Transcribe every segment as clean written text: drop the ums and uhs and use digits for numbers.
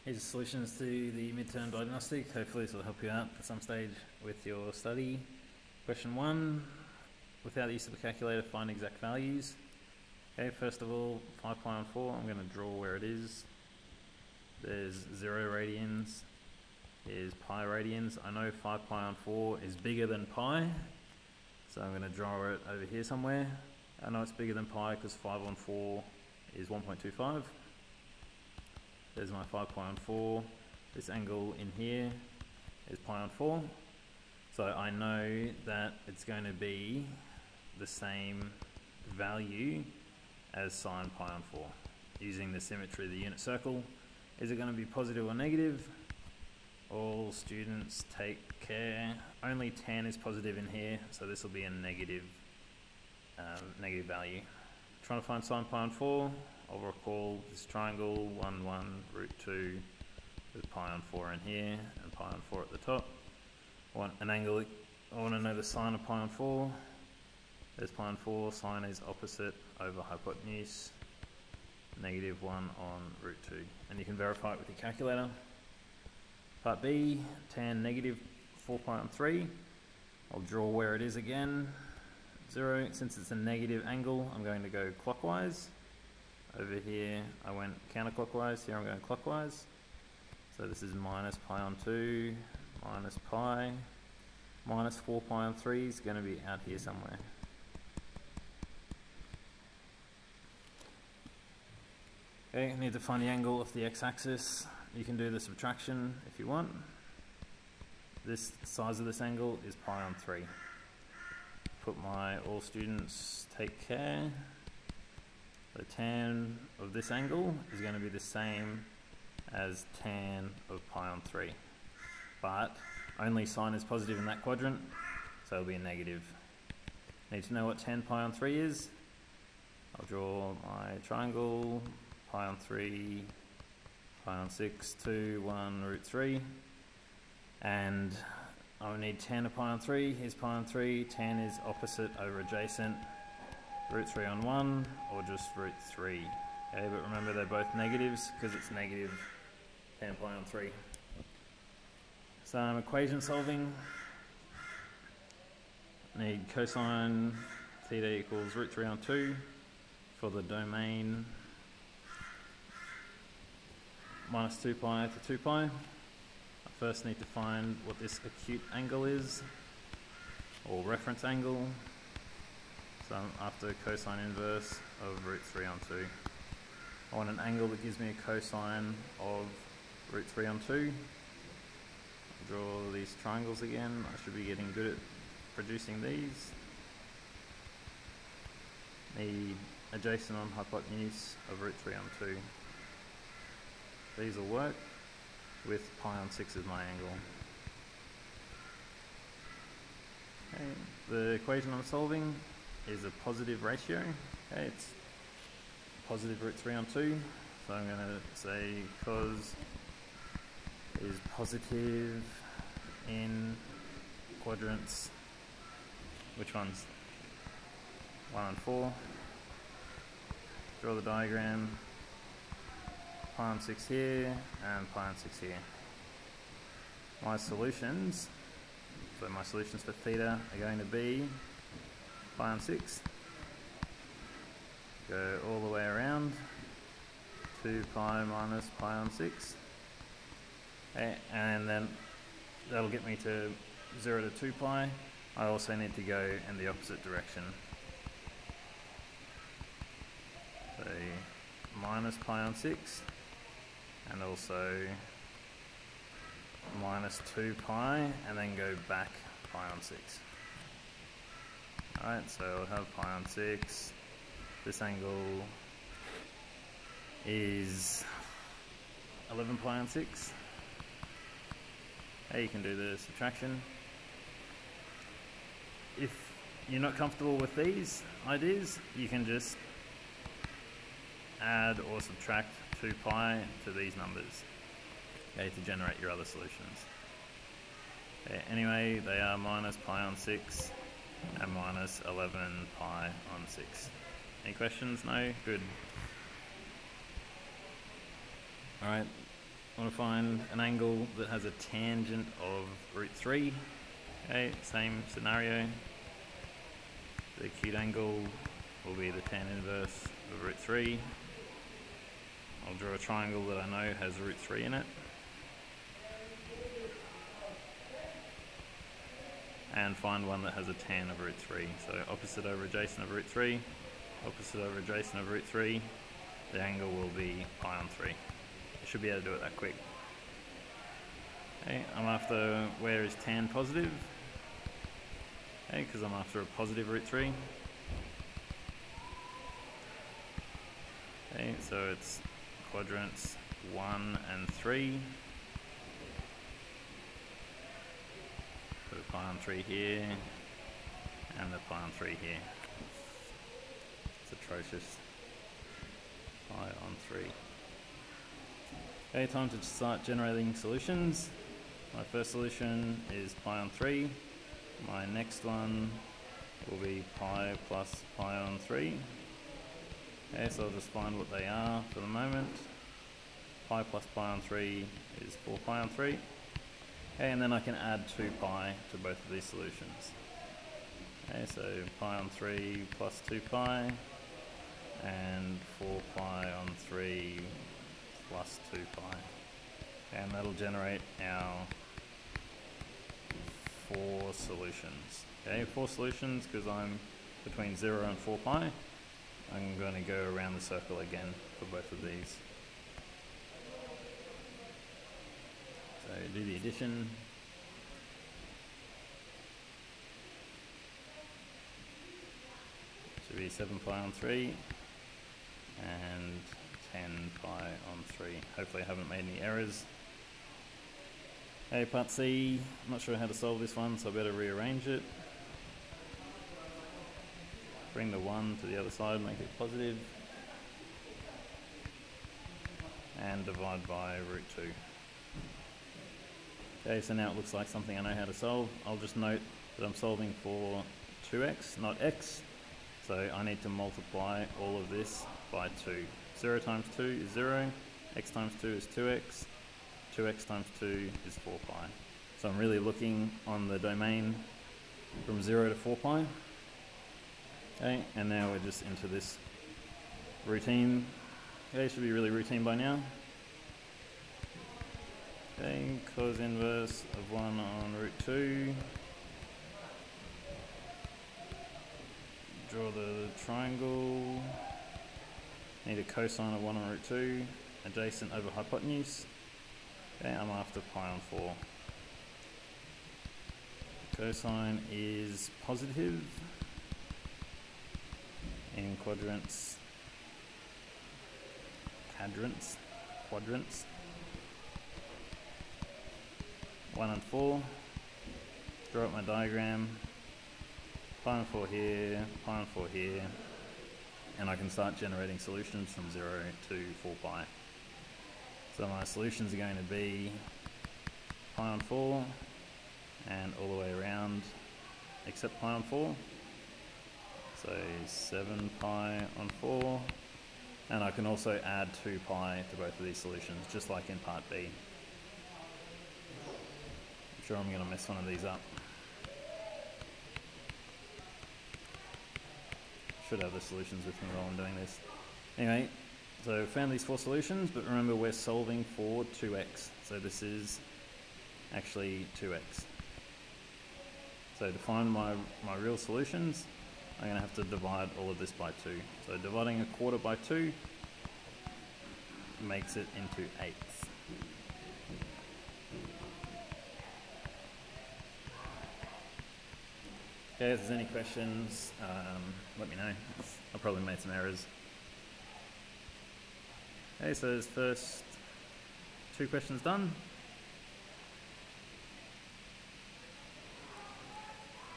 Here's solutions to the midterm diagnostic. Hopefully this will help you out at some stage with your study. Question 1, without the use of a calculator, find exact values. Okay, first of all, 5 pi on 4, I'm going to draw where it is. There's 0 radians, here's pi radians. I know 5 pi on 4 is bigger than pi, so I'm going to draw it over here somewhere. I know it's bigger than pi because 5 on 4 is 1.25. There's my 5 pi on 4. This angle in here is pi on 4. So I know that it's going to be the same value as sine pi on 4. Using the symmetry of the unit circle, is it going to be positive or negative? All students take care. Only tan is positive in here, so this will be a negative value. Trying to find sine pi on 4. I'll recall this triangle, 1, 1, root 2, with pi on 4 in here, and pi on 4 at the top. I want an angle, I want to know the sine of pi on 4. There's pi on 4, sine is opposite over hypotenuse, negative 1 on root 2. And you can verify it with your calculator. Part B, tan negative 4 pi on 3. I'll draw where it is again. 0, since it's a negative angle, I'm going to go clockwise. Over here I went counterclockwise, here I'm going clockwise. So this is minus pi on 2, minus pi, minus 4 pi on 3 is going to be out here somewhere. Okay, I need to find the angle of the x-axis. You can do the subtraction if you want. This size of this angle is pi on 3. Put my all students take care. The tan of this angle is going to be the same as tan of pi on 3. But only sine is positive in that quadrant, so it'll be a negative. Need to know what tan pi on 3 is. I'll draw my triangle, pi on 3, pi on 6, 2, 1, root 3. And I will need tan of pi on 3. Here's pi on 3. Tan is opposite over adjacent. Root 3 on 1, or just root 3. Okay, but remember they're both negatives because it's negative tan pi on 3. So I'm equation solving. Need cosine theta equals root 3 on 2 for the domain minus 2 pi to 2 pi. I first need to find what this acute angle is, or reference angle. So after cosine inverse of root 3 on 2. I want an angle that gives me a cosine of root 3 on 2. I'll draw these triangles again. I should be getting good at producing these. Need adjacent on hypotenuse of root 3 on 2. These will work with pi on 6 as my angle. Okay, the equation I'm solving is a positive ratio. Okay, it's positive root 3 on 2. So I'm going to say cos is positive in quadrants. Which ones? 1 and 4. Draw the diagram. Pi on 6 here and pi on 6 here. My solutions, so my solutions for theta are going to be pi on 6, go all the way around, 2 pi minus pi on 6, okay, and then that'll get me to 0 to 2 pi. I also need to go in the opposite direction. So minus pi on 6, and also minus 2 pi, and then go back pi on 6. Alright, so I'll have pi on 6. This angle is 11 pi on 6. Okay, you can do the subtraction. If you're not comfortable with these ideas, you can just add or subtract 2 pi to these numbers, okay, to generate your other solutions. Okay, anyway, they are minus pi on 6 and minus 11 pi on 6. Any questions? No? Good. Alright, I want to find an angle that has a tangent of root 3. Okay, same scenario. The acute angle will be the tan inverse of root 3. I'll draw a triangle that I know has root 3 in it. And find one that has a tan of root 3. So opposite over adjacent of root 3, opposite over adjacent of root 3, the angle will be pi on 3. You should be able to do it that quick. Okay, I'm after where is tan positive? Okay, because I'm after a positive root 3. Okay, so it's quadrants 1 and 3. Put a pi on 3 here, and the pi on 3 here. It's atrocious. Pi on 3. Okay, time to start generating solutions. My first solution is pi on 3. My next one will be pi plus pi on 3. Okay, so I'll just find what they are for the moment. Pi plus pi on 3 is 4 pi on 3. Okay, and then I can add 2 pi to both of these solutions. Okay, so pi on 3 plus 2 pi, and 4 pi on 3 plus 2 pi. And that'll generate our 4 solutions. Okay, 4 solutions because I'm between 0 and 4 pi. I'm going to go around the circle again for both of these. So do the addition. Should be 7 pi on 3 and 10 pi on 3. Hopefully I haven't made any errors. Okay, part C, I'm not sure how to solve this one, so I better rearrange it. Bring the 1 to the other side, make it positive. And divide by root 2. Okay, so now it looks like something I know how to solve. I'll just note that I'm solving for 2x, not x. So I need to multiply all of this by 2. 0 times 2 is 0, x times 2 is 2x, 2x times 2 is 4 pi. So I'm really looking on the domain from 0 to 4 pi. Okay, and now we're just into this routine. Okay, should be really routine by now. Okay, cos inverse of 1 on root 2. Draw the triangle. Need a cosine of 1 on root 2. Adjacent over hypotenuse. Okay, I'm after pi on 4. Cosine is positive in quadrants. 1 and 4. Draw up my diagram. Pi on 4 here, pi on 4 here, and I can start generating solutions from 0 to 4 pi. So my solutions are going to be pi on 4 and all the way around except pi on 4. So 7 pi on 4, and I can also add 2 pi to both of these solutions, just like in part B. I'm sure I'm going to mess one of these up. Should have the solutions with me while I'm doing this. Anyway, so found these 4 solutions, but remember we're solving for 2x. So this is actually 2x. So to find my real solutions, I'm going to have to divide all of this by 2. So dividing a quarter by 2 makes it into eighths. Okay, if there's any questions, let me know. I've probably made some errors. Okay, so there's first 2 questions done.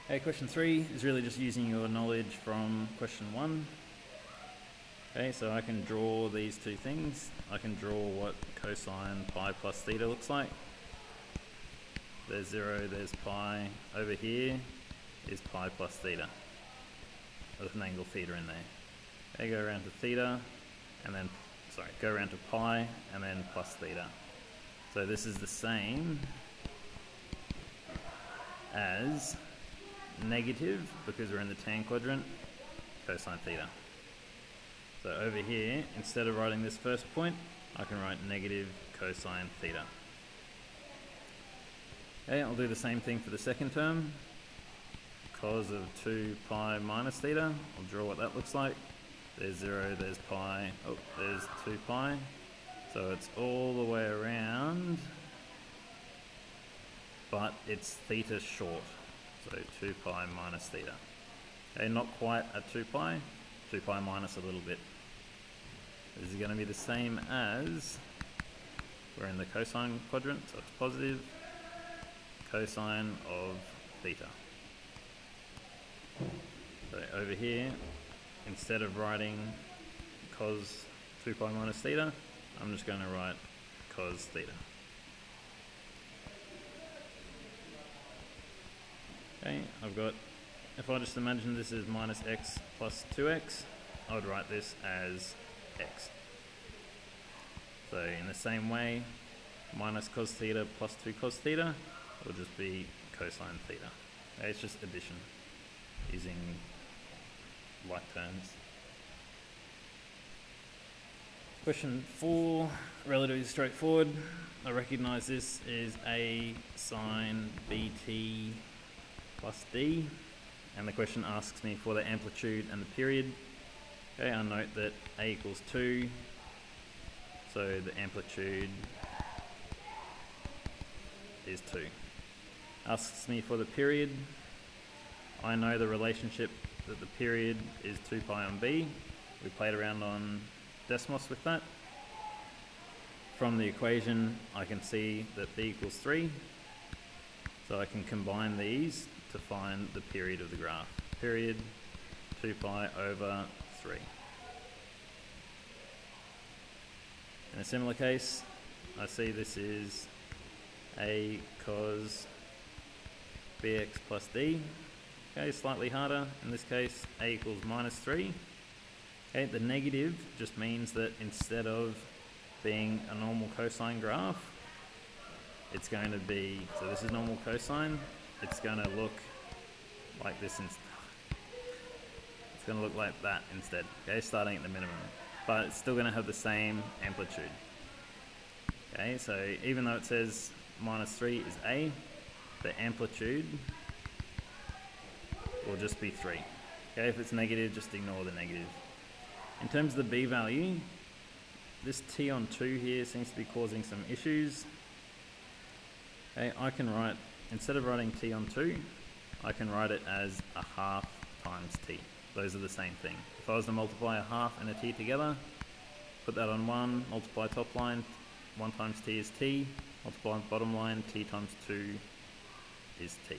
Okay, question 3 is really just using your knowledge from question 1. Okay, so I can draw these 2 things. I can draw what cosine pi plus theta looks like. There's 0, there's pi. Over here is pi plus theta, with an angle theta in there. Okay, go around to theta, and then, go around to pi, and then plus theta. So this is the same as negative, because we're in the tan quadrant, cosine theta. So over here, instead of writing this first point, I can write negative cosine theta. Okay, I'll do the same thing for the second term. Cos of 2 pi minus theta. I'll draw what that looks like. There's 0, there's pi, oh, there's 2 pi. So it's all the way around, but it's theta short. So 2 pi minus theta. Okay, not quite at 2 pi minus a little bit. This is going to be the same as, we're in the cosine quadrant, so it's positive, cosine of theta. So over here, instead of writing cos 2 pi minus theta, I'm just going to write cos theta. Okay, I've got, if I just imagine this is minus x plus 2x, I would write this as x. So in the same way, minus cos theta plus 2 cos theta will just be cosine theta. Okay, it's just addition using like terms. Question 4, relatively straightforward. I recognise this is a sine bt plus d, and the question asks me for the amplitude and the period. Okay, I note that a equals 2, so the amplitude is 2. Asks me for the period. I know the relationship that the period is 2 pi on b. We played around on Desmos with that. From the equation, I can see that b equals 3, so I can combine these to find the period of the graph. Period 2 pi over 3. In a similar case, I see this is a cos bx plus d. Okay, slightly harder. In this case, a equals minus 3. Okay, the negative just means that instead of being a normal cosine graph, it's going to be, so this is normal cosine, it's going to look like this, it's going to look like that instead, okay, starting at the minimum, but it's still going to have the same amplitude. Okay, so even though it says minus 3 is a, the amplitude will just be 3. Okay, if it's negative, just ignore the negative. In terms of the b value, this t on 2 here seems to be causing some issues. Okay, I can write, instead of writing t on 2, I can write it as a half times t. Those are the same thing. If I was to multiply a half and a t together, put that on 1, multiply top line, 1 times t is t, multiply bottom line, t times 2 is t.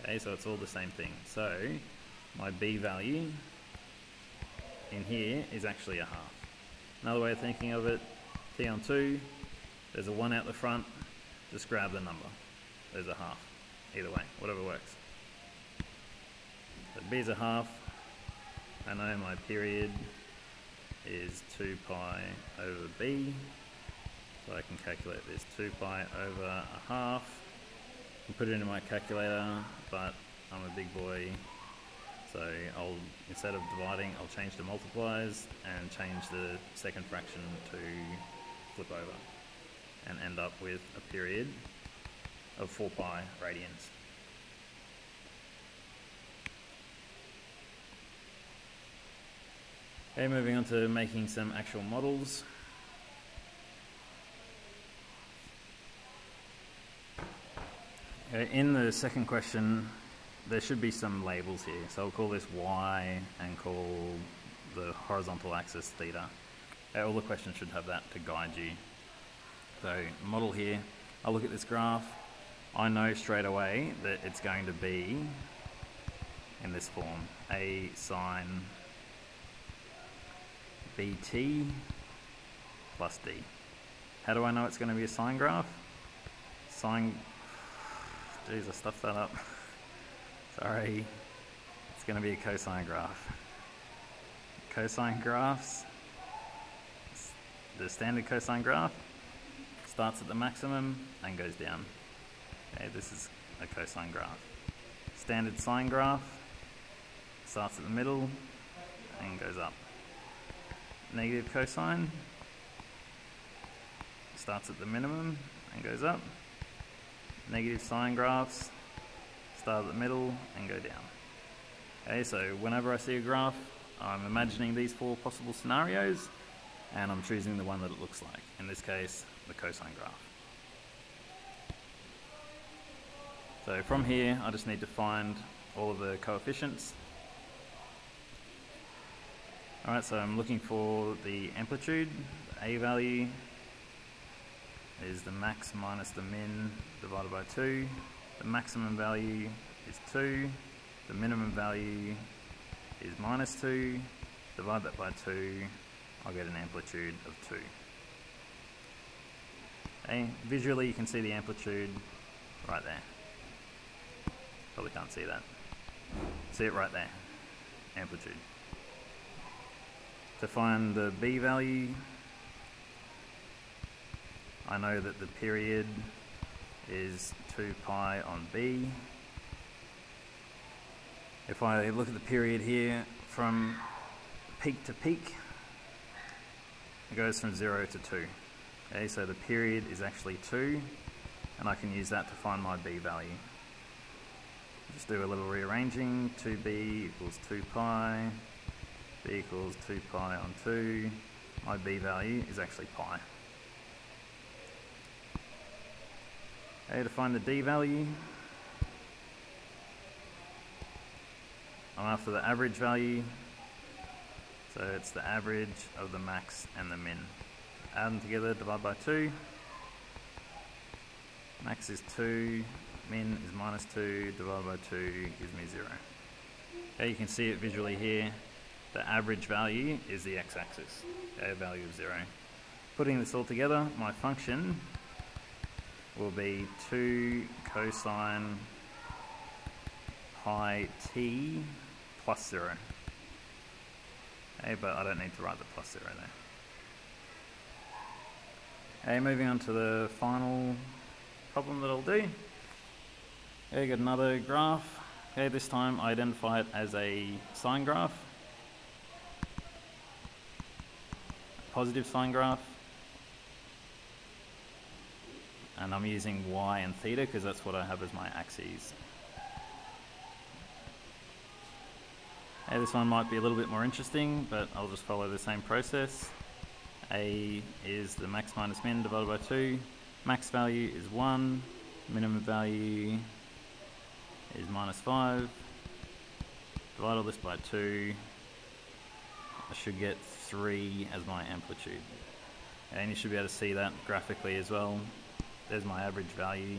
Okay, so it's all the same thing. So my b value in here is actually a half. Another way of thinking of it, t on 2, there's a 1 out the front, just grab the number. There's a half. Either way, whatever works. So b is a half. I know my period is 2 pi over b, so I can calculate this 2 pi over a half. I can put it into my calculator, but I'm a big boy, so I'll, instead of dividing, I'll change to multipliers and change the second fraction to flip over and end up with a period of 4 pi radians. Okay, moving on to making some actual models. Okay, in the second question, there should be some labels here. So I'll call this y and call the horizontal axis theta. Okay, all the questions should have that to guide you. So model here, I'll look at this graph. I know straight away that it's going to be in this form, a sine bt plus d. How do I know it's going to be a sine graph? Sine, geez, I stuffed that up. Sorry, it's going to be a cosine graph. Cosine graphs, the standard cosine graph starts at the maximum and goes down. Okay, this is a cosine graph. Standard sine graph starts at the middle and goes up. Negative cosine starts at the minimum and goes up. Negative sine graphs start at the middle and go down. Okay, so whenever I see a graph, I'm imagining these four possible scenarios and I'm choosing the one that it looks like. In this case, the cosine graph. So from here, I just need to find all of the coefficients. Alright, so I'm looking for the amplitude. The A value is the max minus the min divided by 2. The maximum value is 2. The minimum value is minus 2. Divide that by 2, I'll get an amplitude of 2. Okay, visually you can see the amplitude right there. Probably can't see that. See it right there, amplitude. To find the B value, I know that the period is 2 pi on B. If I look at the period here from peak to peak, it goes from 0 to 2. Okay, so the period is actually 2, and I can use that to find my B value. Just do a little rearranging. 2B equals 2 pi. B equals 2 pi on 2. My B value is actually pi. Okay, to find the D value, I'm after the average value. So it's the average of the max and the min. Add them together, divide by 2. Max is 2, min is minus 2, divided by 2 gives me 0. Okay, you can see it visually here. The average value is the x-axis, okay, a value of 0. Putting this all together, my function will be 2 cosine pi t plus 0. Okay, but I don't need to write the plus 0 there. Okay, moving on to the final problem that I'll do. Okay, got another graph. Okay, this time I identify it as a sine graph. Positive sine graph. And I'm using y and theta because that's what I have as my axes. Okay, this one might be a little bit more interesting, but I'll just follow the same process. A is the max minus min divided by 2. Max value is 1. Minimum value is minus 5. Divide all this by 2. I should get 3 as my amplitude. And you should be able to see that graphically as well. There's my average value,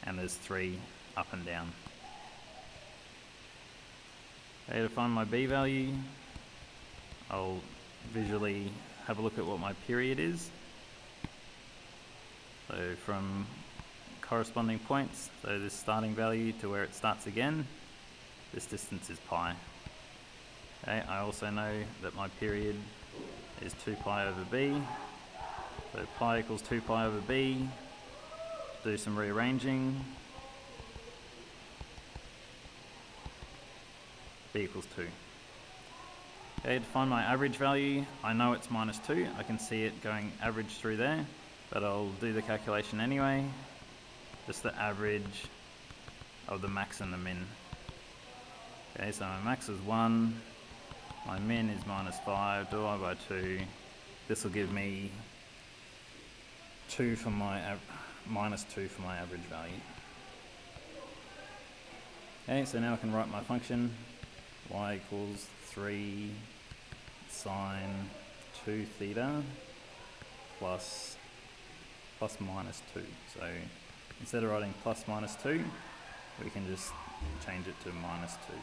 and there's 3 up and down. Okay, to find my B value, I'll visually have a look at what my period is. So from corresponding points, so this starting value to where it starts again, this distance is pi. Okay, I also know that my period is 2 pi over b, so pi equals 2 pi over b. Do some rearranging. B equals 2. Okay, to find my average value, I know it's minus 2. I can see it going average through there, but I'll do the calculation anyway. Just the average of the max and the min. Okay, so my max is 1, my min is minus 5, divided by 2. This will give me 2 for my minus 2 for my average value. Okay, so now I can write my function. Y equals 3 sine 2 theta plus minus 2. So instead of writing plus minus 2, we can just change it to minus 2.